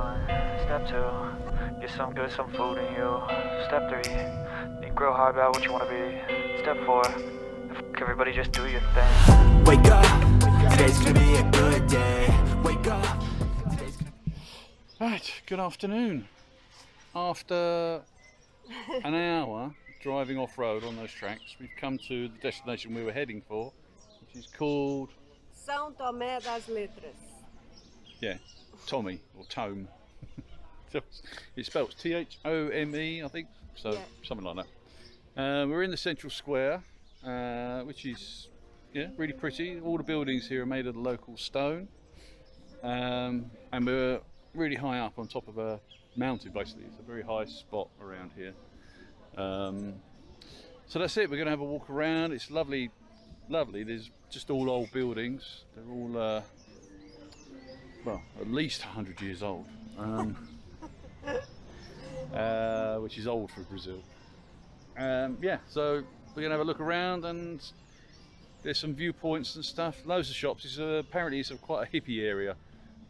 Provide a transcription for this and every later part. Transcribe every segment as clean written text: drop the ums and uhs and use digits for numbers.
1. Step 2, get some good, some food in you. Step 3, think real hard about what you want to be. Step 4, everybody just do your thing. Wake up, today's gonna be a good day. Wake up. Right, good afternoon. After an hour driving off-road on those tracks, we've come to the destination we were heading for, which is called São Thomé das Letras. yeah, Tome or Tome. It's spelled T-H-O-M-E, I think, so Yeah. something like that. We're in the central square, which is really pretty. All the buildings here are made of the local stone, and we're really high up on top of a mountain. Basically, it's a very high spot around here. So that's it. We're going to have a walk around. It's lovely. There's just all old buildings. They're all well, at least 100 years old, which is old for Brazil. Yeah, so we're gonna have a look around, and there's some viewpoints and stuff. Loads of shops. Apparently it's quite a hippie area,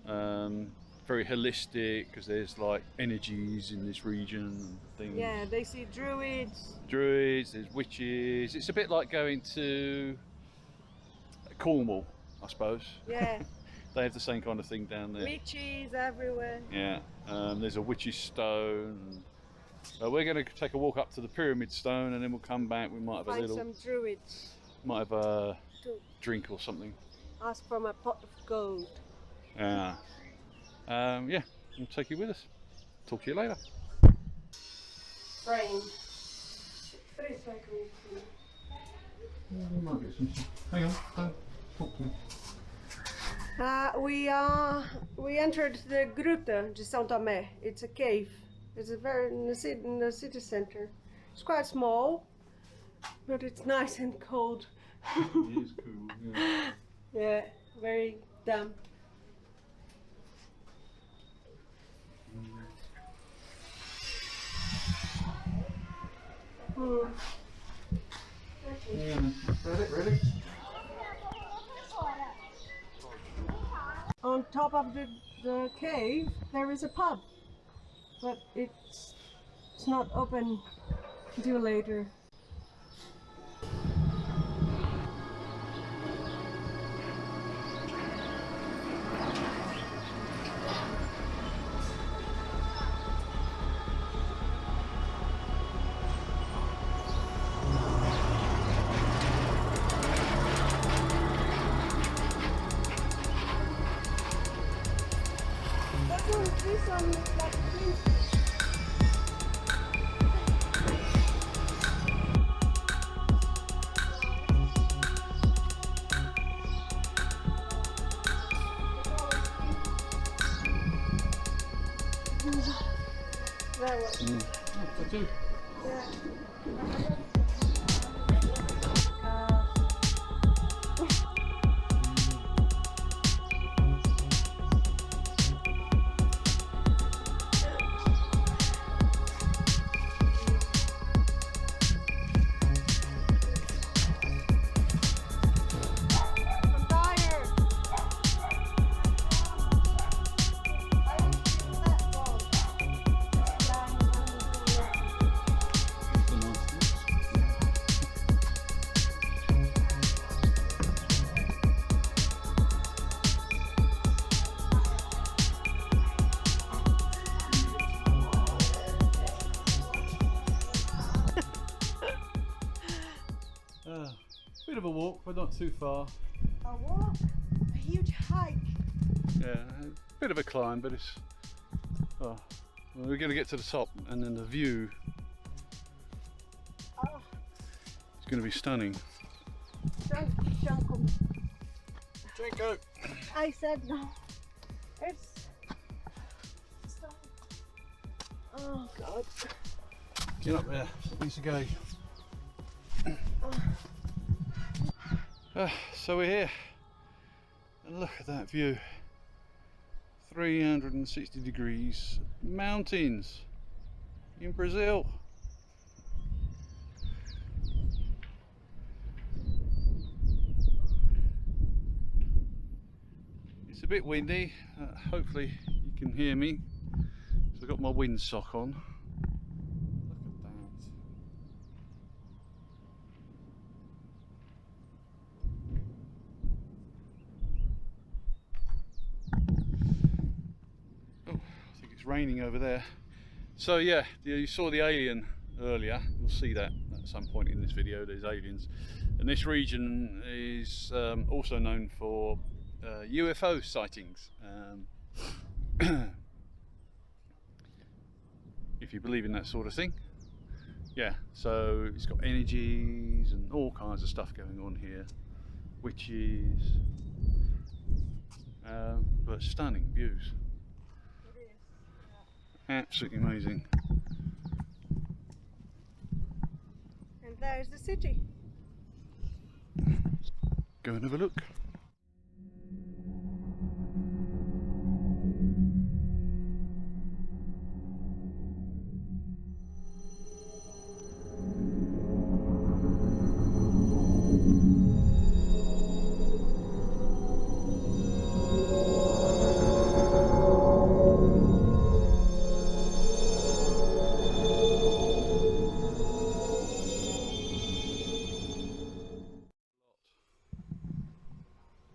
very holistic, because there's like energies in this region and things. Yeah, they see druids. There's witches. It's a bit like going to Cornwall, I suppose. Yeah. They have the same kind of thing down there. Witches everywhere. Yeah, there's a witch's stone. We're going to take a walk up to the pyramid stone, and then we'll come back. We might have Find some druids. might have a To drink or something. ask for my pot of gold. Yeah, yeah, we'll take you with us. Talk to you later. Frame. Hang on, talk to me. We entered the Gruta de São Thomé. It's a cave. It's in the city center. It's quite small, but it's nice and cold. It is cool. Yeah. Yeah, very damp. Ready? On top of the cave, there is a pub, but it's not open until later. Tattoo. Bit of a walk, but not too far. A walk? A huge hike. Yeah, a bit of a climb, but it's. Oh, well, we're going to get to the top, and then the view Oh, is going to be stunning. Janko! I said no. It's. Oh God. Get up there, piece of go. So we're here, and look at that view. 360 degrees, mountains in Brazil. It's a bit windy, hopefully you can hear me. I've got my windsock on. Look at that. Oh, I think it's raining over there. So yeah, you saw the alien earlier. You'll see that at some point in this video. There's aliens, and this region is also known for UFO sightings. If you believe in that sort of thing. Yeah, so it's got energies and all kinds of stuff going on here, witches, but stunning views. It is. Yeah. Absolutely amazing. And there's the city. Go and have a look.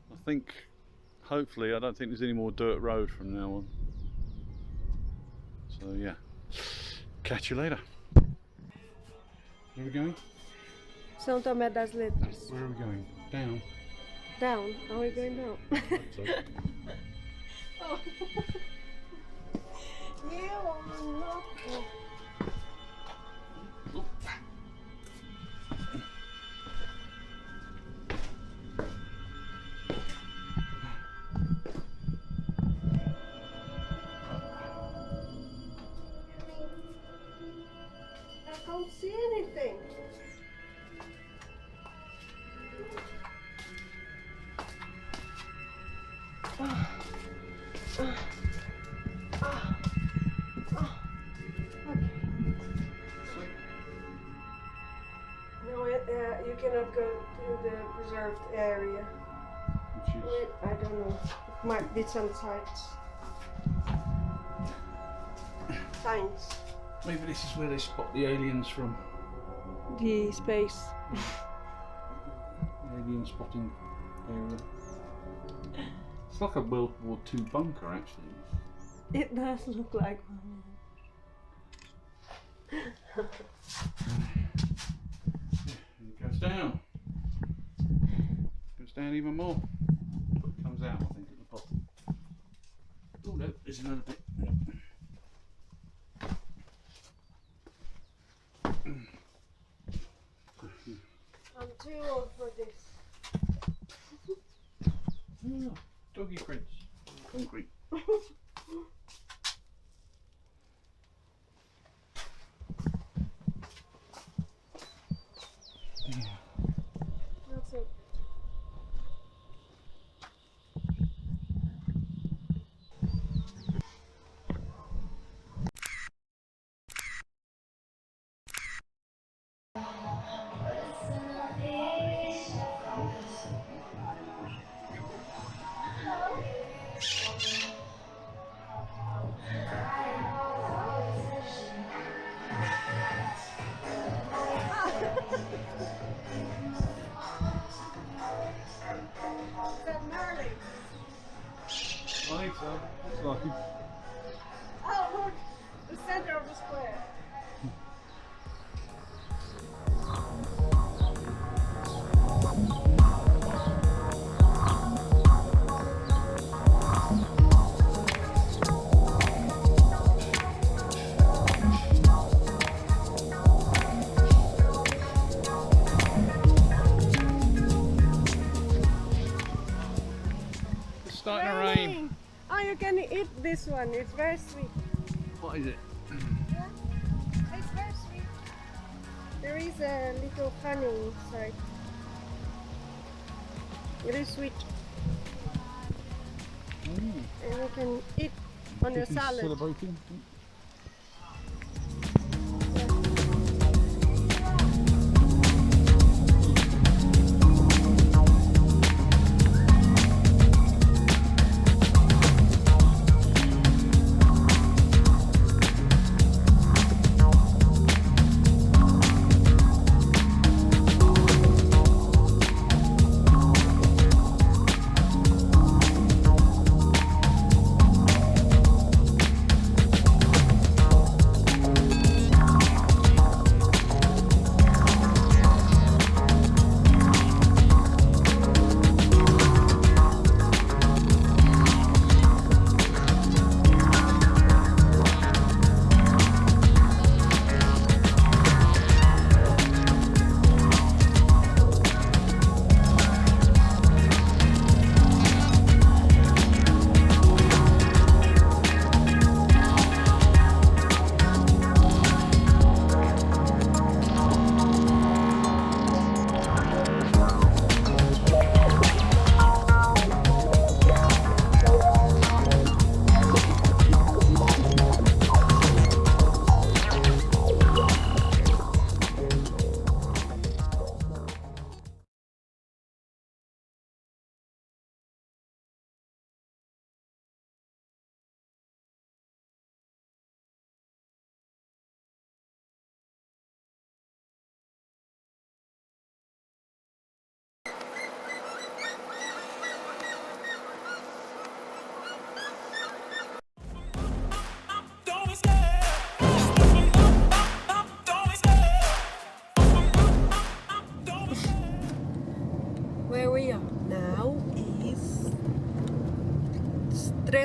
I think, hopefully, I don't think there's any more dirt road from now on. So yeah, catch you later. Where are we going? São Thomé das Letras. Where are we going? Down. Down. Are we going down? So, Oh. You are not. I can't see anything. No, you cannot go to the preserved area. which is, Wait, I don't know. It might be some sites. Signs. maybe this is where they spot the aliens from. The space. Alien spotting area. It's like a World War II bunker, actually. It does look like one. It goes down. Goes down even more. But it comes out, I think, at the bottom. Oh no, there's another bit. I'm too old for this. Oh, doggy prints. Concrete. That's it. I think so. It's like it. Oh, look! The center of the square. It's starting to rain. Raining. Oh, you can eat this one. It's very sweet. What is it? Yeah, it's very sweet. There is a little honey inside. It is sweet, and you can eat on your salad. Celebrating.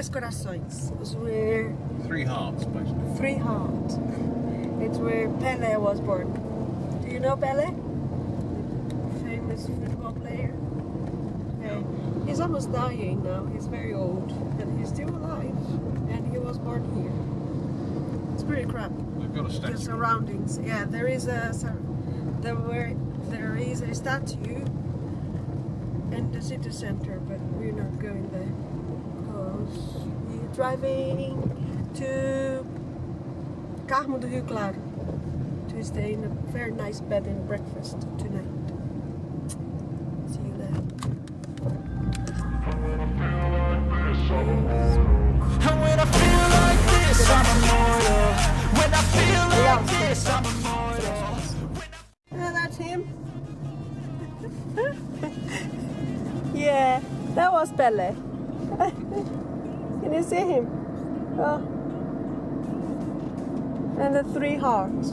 Tres Corações. It's where Three hearts, basically. Three Hearts. It's where Pelé was born. Do you know Pelé? Famous football player. Yeah. He's almost dying now. He's very old, and he's still alive. And he was born here. It's pretty crap. They've got a statue. The surroundings. Yeah, there is a statue in the city center, but we're not going there because we're driving to Carmo do Rio Claro to stay in a very nice bed and breakfast tonight. See you there. And when I feel like this, I'm immortal. When I feel like this, I'm immortal. Yeah, that's him. Yeah, that was Pelé. Can you see him? Oh. And the three hearts.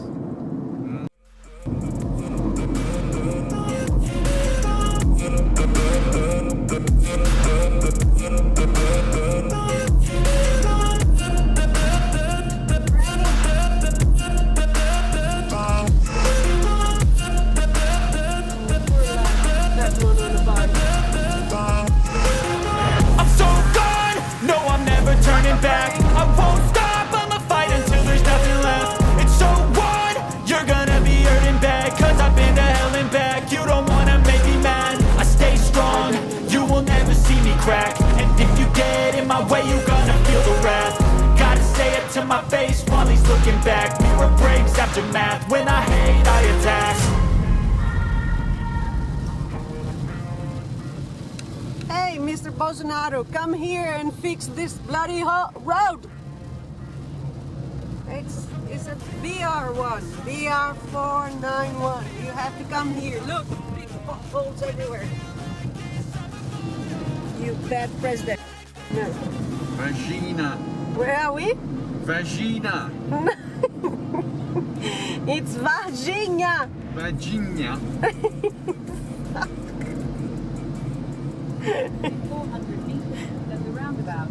I'm so gone, no I'm never turning back. I won't stop, I'ma fight until there's nothing left. It's so on, you're gonna be hurting bad. Cause I've been to hell and back. You don't wanna make me mad, I stay strong. You will never see me crack. And if you get in my way, you're gonna feel the wrath. Gotta say it to my face while he's looking back. Mirror breaks after math, when I hate I attack. Hey, Mr. Bolsonaro, come here and fix this bloody road. It's a BR1, BR491. You have to come here. Look, big potholes everywhere. You bad president. No. Vagina. Where are we? Vagina. It's Varginha. Vagina. 400 meters, there's a roundabout.